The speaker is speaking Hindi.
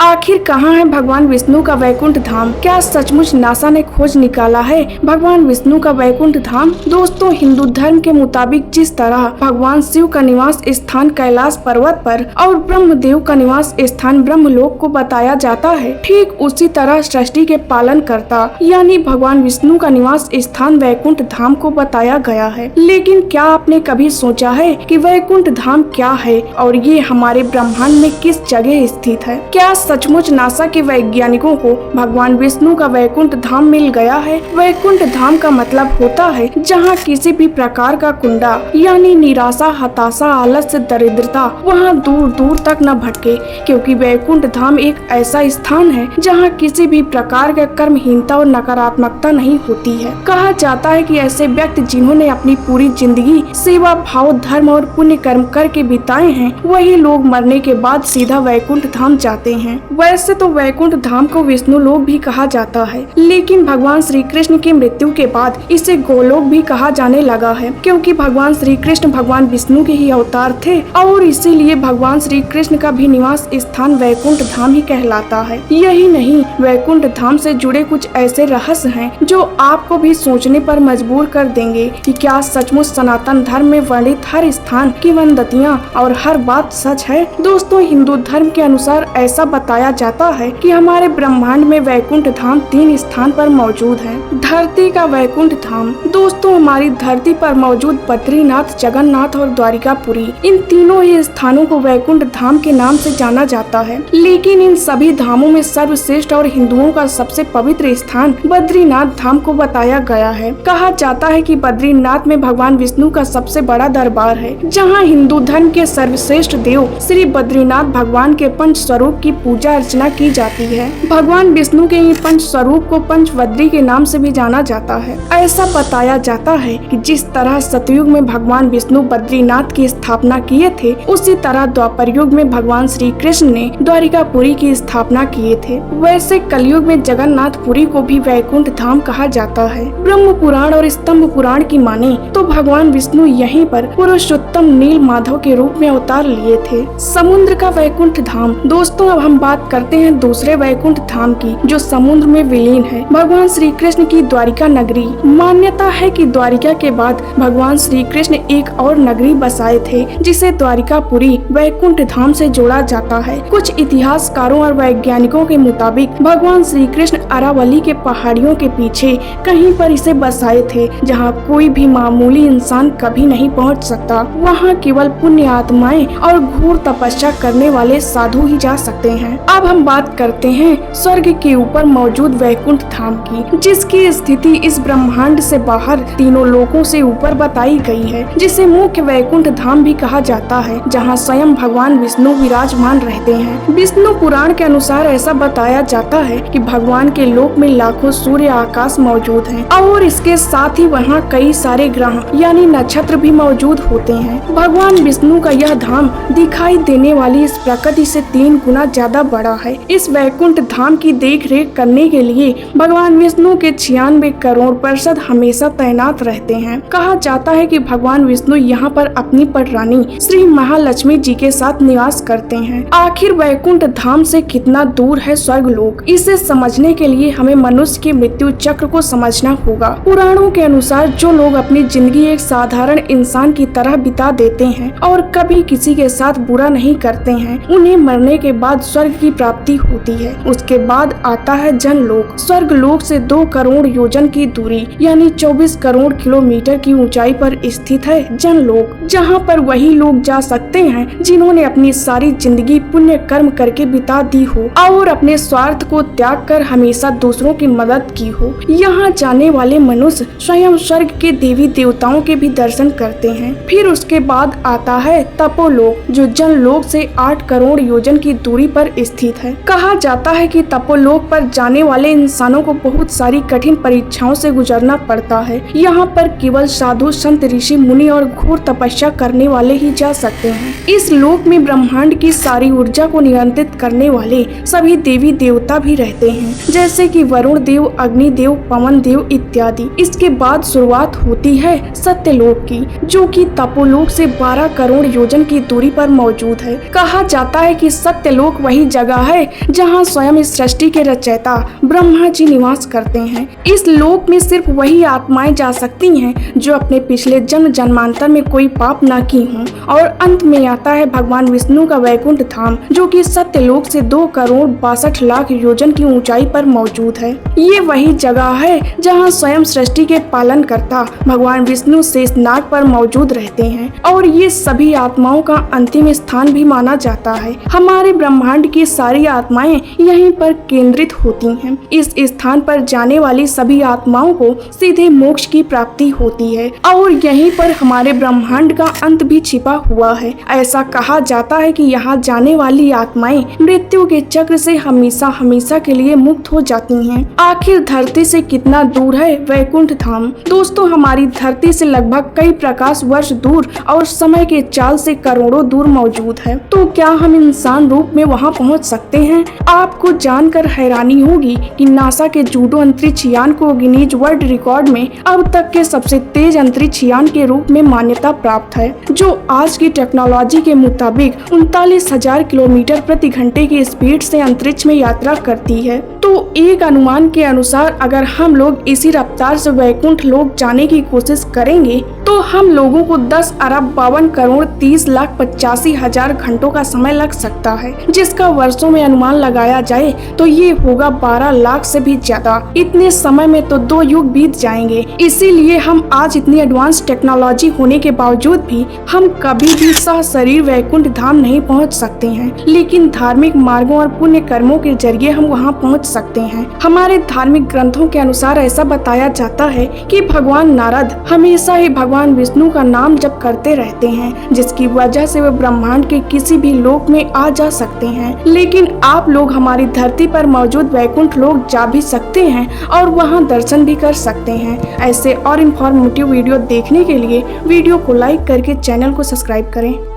आखिर कहाँ है भगवान विष्णु का वैकुंठ धाम? क्या सचमुच नासा ने खोज निकाला है भगवान विष्णु का वैकुंठ धाम? दोस्तों, हिंदू धर्म के मुताबिक जिस तरह भगवान शिव का निवास स्थान कैलाश पर्वत पर और ब्रह्मदेव का निवास स्थान ब्रह्मलोक को बताया जाता है, ठीक उसी तरह सृष्टि के पालन करता यानी भगवान विष्णु का निवास स्थान वैकुंठ धाम को बताया गया है। लेकिन क्या आपने कभी सोचा है कि वैकुंठ धाम क्या है और ये हमारे ब्रह्मांड में किस जगह स्थित है? क्या सचमुच नासा के वैज्ञानिकों को भगवान विष्णु का वैकुंठ धाम मिल गया है? वैकुंठ धाम का मतलब होता है जहाँ किसी भी प्रकार का कुंडा यानी निराशा, हताशा, आलस्य, दरिद्रता वहाँ दूर दूर तक न भटके, क्योंकि वैकुंठ धाम एक ऐसा स्थान है जहाँ किसी भी प्रकार का कर्महीनता और नकारात्मकता नहीं होती है। कहा जाता है कि ऐसे व्यक्ति जिन्होंने अपनी पूरी जिंदगी सेवा भाव, धर्म और पुण्य कर्म करके बिताए हैं, वही लोग मरने के बाद सीधा वैकुंठ धाम जाते हैं। वैसे तो वैकुंठ धाम को विष्णु लोक भी कहा जाता है, लेकिन भगवान श्री कृष्ण की मृत्यु के बाद इसे गोलोक भी कहा जाने लगा है, क्योंकि भगवान श्री कृष्ण भगवान विष्णु के ही अवतार थे और इसीलिए भगवान श्री कृष्ण का भी निवास स्थान वैकुंठ धाम ही कहलाता है। यही नहीं, वैकुंठ धाम से जुड़े कुछ ऐसे रहस्य हैं जो आपको भी सोचने पर मजबूर कर देंगे कि क्या सचमुच सनातन धर्म में वर्णित हर स्थान की वंदतियाँ और हर बात सच है। दोस्तों, हिंदू धर्म के अनुसार ऐसा बताया जाता है कि हमारे ब्रह्मांड में वैकुंठ धाम 3 स्थान पर मौजूद है। धरती का वैकुंठ धाम, दोस्तों हमारी धरती पर मौजूद बद्रीनाथ, जगन्नाथ और द्वारिकापुरी, इन तीनों ही स्थानों को वैकुंठ धाम के नाम से जाना जाता है। लेकिन इन सभी धामों में सर्वश्रेष्ठ और हिंदुओं का सबसे पवित्र स्थान बद्रीनाथ धाम को बताया गया है। कहा जाता है कि बद्रीनाथ में भगवान विष्णु का सबसे बड़ा दरबार है, जहाँ हिंदू धर्म के सर्वश्रेष्ठ देव श्री बद्रीनाथ भगवान के पंच स्वरूप की पूजा अर्चना की जाती है। भगवान विष्णु के ये पंच स्वरूप को पंचवद्री के नाम से भी जाना जाता है। ऐसा बताया जाता है कि जिस तरह सतयुग में भगवान विष्णु बद्रीनाथ की स्थापना किए थे, उसी तरह द्वापर युग में भगवान श्री कृष्ण ने द्वारिकापुरी की स्थापना किए थे। वैसे कलयुग में जगन्नाथपुरी को भी वैकुंठ धाम कहा जाता है। ब्रह्म पुराण और स्तंभ पुराण की माने तो भगवान विष्णु यहीं पर पुरुषोत्तम नील माधव के रूप में अवतार लिए थे। समुद्र का वैकुंठ धाम, दोस्तों अब हम बात करते हैं दूसरे वैकुंठ धाम की, जो समुद्र में विलीन है, भगवान श्री कृष्ण की द्वारिका नगरी। मान्यता है कि द्वारिका के बाद भगवान श्री कृष्ण एक और नगरी बसाए थे, जिसे द्वारिकापुरी वैकुंठ धाम से जोड़ा जाता है। कुछ इतिहासकारों और वैज्ञानिकों के मुताबिक भगवान श्री कृष्ण अरावली के पहाड़ियों के पीछे कहीं पर इसे बसाए थे, जहाँ कोई भी मामूली इंसान कभी नहीं पहुँच सकता। वहाँ केवल पुण्य आत्माएं और घोर तपस्या करने वाले साधु ही जा सकते हैं। अब हम बात करते हैं स्वर्ग के ऊपर मौजूद वैकुंठ धाम की, जिसकी स्थिति इस ब्रह्मांड से बाहर तीनों लोकों से ऊपर बताई गई है, जिसे मुख्य वैकुंठ धाम भी कहा जाता है, जहाँ स्वयं भगवान विष्णु विराजमान रहते हैं। विष्णु पुराण के अनुसार ऐसा बताया जाता है कि भगवान के लोक में लाखों सूर्य आकाश मौजूद हैं और इसके साथ ही वहाँ कई सारे ग्रह यानी नक्षत्र भी मौजूद होते हैं। भगवान विष्णु का यह धाम दिखाई देने वाली इस प्रकृति से 3 गुना ज्यादा बड़ा है। इस वैकुंठ धाम की देख रेख करने के लिए भगवान विष्णु के 96 करोड़ पार्षद हमेशा तैनात रहते हैं। कहा जाता है कि भगवान विष्णु यहाँ पर अपनी पटरानी श्री महालक्ष्मी जी के साथ निवास करते हैं। आखिर वैकुंठ धाम से कितना दूर है स्वर्ग लोक? इसे समझने के लिए हमें मनुष्य के मृत्यु चक्र को समझना होगा। पुराणों के अनुसार जो लोग अपनी जिंदगी एक साधारण इंसान की तरह बिता देते हैं और कभी किसी के साथ बुरा नहीं करते हैं, उन्हें मरने के बाद स्वर्ग की प्राप्ति होती है। उसके बाद आता है जनलोक। स्वर्ग लोक से 2 करोड़ योजन की दूरी यानी 24 करोड़ किलोमीटर की ऊंचाई पर स्थित है जनलोक, जहाँ पर वही लोग जा सकते हैं जिन्होंने अपनी सारी जिंदगी पुण्य कर्म करके बिता दी हो और अपने स्वार्थ को त्याग कर हमेशा दूसरों की मदद की हो। यहाँ जाने वाले मनुष्य स्वयं स्वर्ग के देवी देवताओं के भी दर्शन करते हैं। फिर उसके बाद आता है तपोलोक, जो जनलोक से 8 करोड़ योजन की दूरी पर स्थित है। कहा जाता है कि तपोलोक पर जाने वाले इंसानों को बहुत सारी कठिन परीक्षाओं से गुजरना पड़ता है। यहाँ पर केवल साधु, संत, ऋषि, मुनि और घोर तपस्या करने वाले ही जा सकते हैं। इस लोक में ब्रह्मांड की सारी ऊर्जा को नियंत्रित करने वाले सभी देवी देवता भी रहते हैं, जैसे कि वरुण देव, अग्नि देव, पवन देव इत्यादि। इसके बाद शुरुआत होती है सत्यलोक की, जो कि तपोलोक से 12 करोड़ योजन की दूरी पर मौजूद है। कहा जाता है कि सत्यलोक वही जगह है जहाँ स्वयं इस सृष्टि के रचयिता ब्रह्मा जी निवास करते हैं। इस लोक में सिर्फ वही आत्माएं जा सकती हैं जो अपने पिछले जन्म जन्मांतर में कोई पाप न की हों। और अंत में आता है भगवान विष्णु का वैकुंठ धाम, जो कि सत्यलोक से 2,62,00,000 योजन की ऊंचाई पर मौजूद है। ये वही जगह है जहाँ स्वयं सृष्टि के पालन करता भगवान विष्णु शेषनाग पर मौजूद रहते हैं और ये सभी आत्माओं का अंतिम स्थान भी माना जाता है। हमारे ब्रह्मांड की सारी आत्माएं यहीं पर केंद्रित होती हैं। इस स्थान पर जाने वाली सभी आत्माओं को सीधे मोक्ष की प्राप्ति होती है और यहीं पर हमारे ब्रह्मांड का अंत भी छिपा हुआ है। ऐसा कहा जाता है कि यहाँ जाने वाली आत्माएं मृत्यु के चक्र से हमेशा हमेशा के लिए मुक्त हो जाती हैं। आखिर धरती से कितना दूर है वैकुंठ धाम? दोस्तों, हमारी धरती से लगभग कई प्रकाश वर्ष दूर और समय के चाल से करोड़ों दूर मौजूद है। तो क्या हम इंसान रूप में वहां पहुंच सकते हैं? आपको जानकर हैरानी होगी कि नासा के जूडो अंतरिक्ष यान को गिनीज वर्ल्ड रिकॉर्ड में अब तक के सबसे तेज अंतरिक्ष यान के रूप में मान्यता प्राप्त है, जो आज की टेक्नोलॉजी के मुताबिक 39,000 किलोमीटर प्रति घंटे की स्पीड से अंतरिक्ष में यात्रा करती है। तो एक अनुमान के अनुसार अगर हम लोग इसी रफ्तार से वैकुंठ लोक जाने की कोशिश करेंगे तो हम लोगों को 10,52,30,85,000 घंटों का समय लग सकता है, जिसका वर्षों में अनुमान लगाया जाए तो ये होगा 12 लाख से भी ज्यादा। इतने समय में तो 2 युग बीत जाएंगे। इसीलिए हम आज इतनी एडवांस टेक्नोलॉजी होने के बावजूद भी हम कभी भी सशरीर वैकुंठ धाम नहीं पहुंच सकते हैं, लेकिन धार्मिक मार्गों और पुण्य कर्मों के जरिए हम वहां पहुंच सकते हैं। हमारे धार्मिक ग्रंथों के अनुसार ऐसा बताया जाता है कि भगवान नारद हमेशा ही भगवान विष्णु का नाम जप करते रहते हैं, जिसकी वजह से वे ब्रह्मांड के किसी भी लोक में आ जा सकते हैं। लेकिन आप लोग हमारी धरती पर मौजूद वैकुंठ लोक जा भी सकते हैं और वहां दर्शन भी कर सकते हैं। ऐसे और इन्फॉर्मेटिव वीडियो देखने के लिए वीडियो को लाइक करके चैनल को सब्सक्राइब करें।